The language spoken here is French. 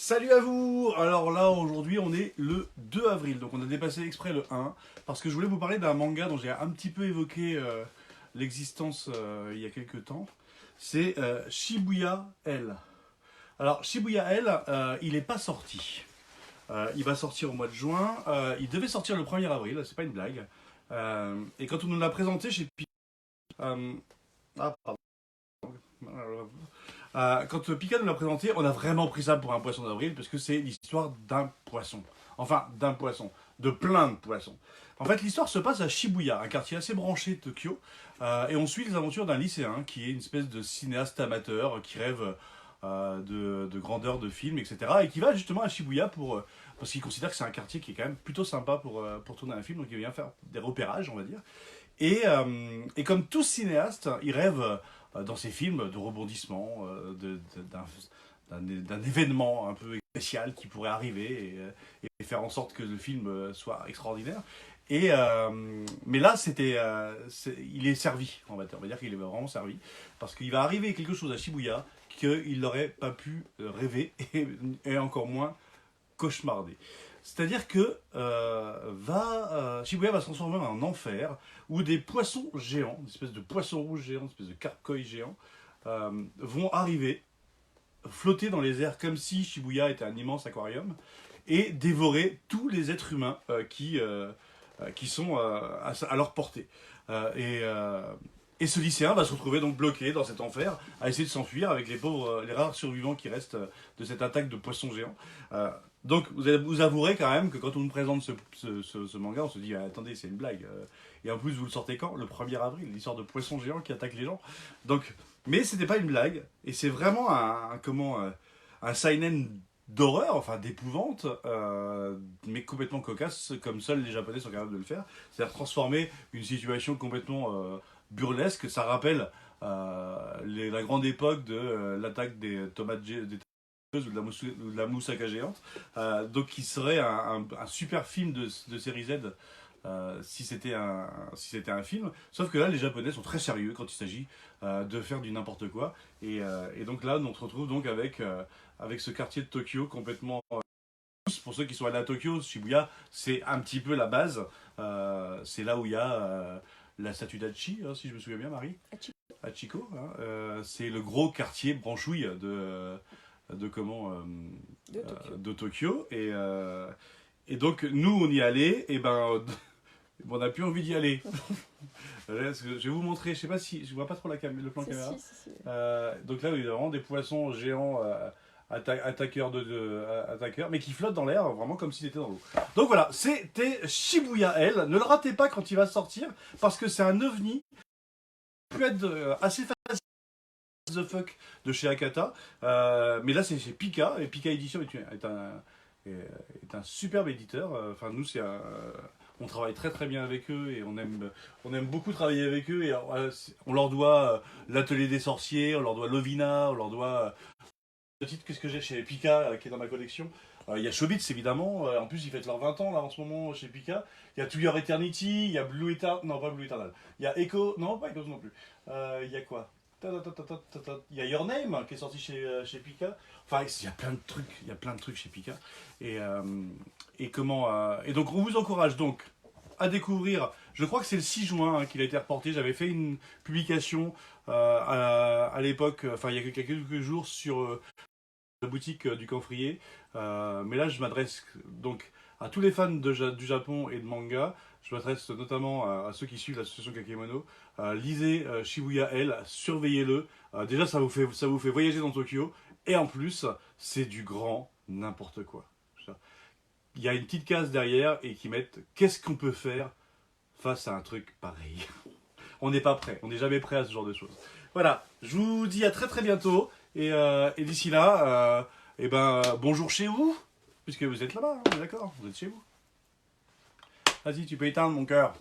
Salut à vous! Alors là, aujourd'hui, on est le 2 avril, donc on a dépassé exprès le 1, parce que je voulais vous parler d'un manga dont j'ai un petit peu évoqué l'existence il y a quelques temps. C'est Shibuya L. Alors, Shibuya L, il n'est pas sorti. Il va sortir au mois de juin. Il devait sortir le 1er avril, c'est pas une blague. Et quand on nous l'a présenté chez Pika... ah, pardon. Quand Pika nous l'a présenté, on a vraiment pris ça pour un poisson d'avril, parce que c'est l'histoire d'un poisson. Enfin, d'un poisson. De plein de poissons. En fait, l'histoire se passe à Shibuya, un quartier assez branché de Tokyo, et on suit les aventures d'un lycéen qui est une espèce de cinéaste amateur qui rêve de grandeur de film, etc. Et qui va justement à Shibuya parce qu'il considère que c'est un quartier qui est quand même plutôt sympa pour tourner un film, donc il vient faire des repérages, on va dire. Et comme tout cinéaste, il rêve dans ses films de rebondissement, d'un événement un peu spécial qui pourrait arriver et faire en sorte que le film soit extraordinaire. Mais là, il est servi, on va dire qu'il est vraiment servi, parce qu'il va arriver quelque chose à Shibuya qu'il n'aurait pas pu rêver et encore moins cauchemarder. C'est-à-dire que Shibuya va se transformer en enfer où des poissons géants, des espèces de poissons rouges géants, des espèces de carcoïs géants, vont arriver, flotter dans les airs comme si Shibuya était un immense aquarium et dévorer tous les êtres humains qui sont à leur portée. Et ce lycéen va se retrouver donc bloqué dans cet enfer, à essayer de s'enfuir avec les rares survivants qui restent de cette attaque de poissons géants. Donc vous avouerez quand même que quand on nous présente ce manga, on se dit ah, attendez, c'est une blague. Et en plus, vous le sortez quand? Le 1er avril, l'histoire de poissons géants qui attaquent les gens. Donc, mais c'était pas une blague, et c'est vraiment un seinen d'horreur, enfin d'épouvante, mais complètement cocasse, comme seuls les Japonais sont capables de le faire. C'est-à-dire transformer une situation complètement burlesque. Ça rappelle la grande époque de l'attaque des tomates ou de la moussaka géante. Donc qui serait un super film de série Z si c'était un film. Sauf que là, les Japonais sont très sérieux quand il s'agit de faire du n'importe quoi. Et donc là, on se retrouve donc avec ce quartier de Tokyo complètement... Pour ceux qui sont allés à Tokyo, Shibuya, c'est un petit peu la base. C'est là où il y a la statue d'Hachi, hein, si je me souviens bien, Marie. Hachiko. Hein, c'est le gros quartier branchouille de Tokyo. Et donc, nous, on y allait, et ben... on n'a plus envie d'y aller. Je vais vous montrer, je sais pas si je vois pas trop le plan caméra. Si. Donc là, il y a vraiment des poissons géants attaqueurs, mais qui flottent dans l'air, vraiment comme s'ils étaient dans l'eau. Donc voilà, c'était Shibuya L. Ne le ratez pas quand il va sortir, parce que c'est un ovni qui peut être assez facile. The Fuck de chez Akata. Mais là, c'est chez Pika, et Pika Edition est un superbe éditeur. Enfin, nous, on travaille très très bien avec eux et on aime beaucoup travailler avec eux. Et on leur doit l'Atelier des Sorciers, on leur doit Lovina, on leur doit. Qu'est-ce que j'ai chez Pika qui est dans ma collection? Il y a Chobits évidemment, en plus ils fêtent leurs 20 ans là en ce moment chez Pika. Il y a To Your Eternity, il y a Blue Eternal, non pas Blue Eternal. Il y a Echo, non pas Echo non plus. Il y a quoi? Il y a Your Name qui est sorti chez Pika. Enfin, il y a plein de trucs chez Pika. Et donc on vous encourage donc à découvrir. Je crois que c'est le 6 juin qu'il a été reporté. J'avais fait une publication à l'époque, enfin il y a quelques jours sur la boutique du Camphrier. Mais là, je m'adresse donc à tous les fans du Japon et de manga. Je m'adresse notamment à ceux qui suivent l'association Kakemono. Lisez Shibuya L, surveillez-le. Déjà, ça vous fait voyager dans Tokyo. Et en plus, c'est du grand n'importe quoi. Il y a une petite case derrière et qui mettent qu'est-ce qu'on peut faire face à un truc pareil. On n'est pas prêt, on n'est jamais prêt à ce genre de choses. Voilà, je vous dis à très très bientôt. Et d'ici là, bonjour chez vous, puisque vous êtes là-bas, hein, d'accord, vous êtes chez vous. Vas-y, tu peux éteindre mon cœur.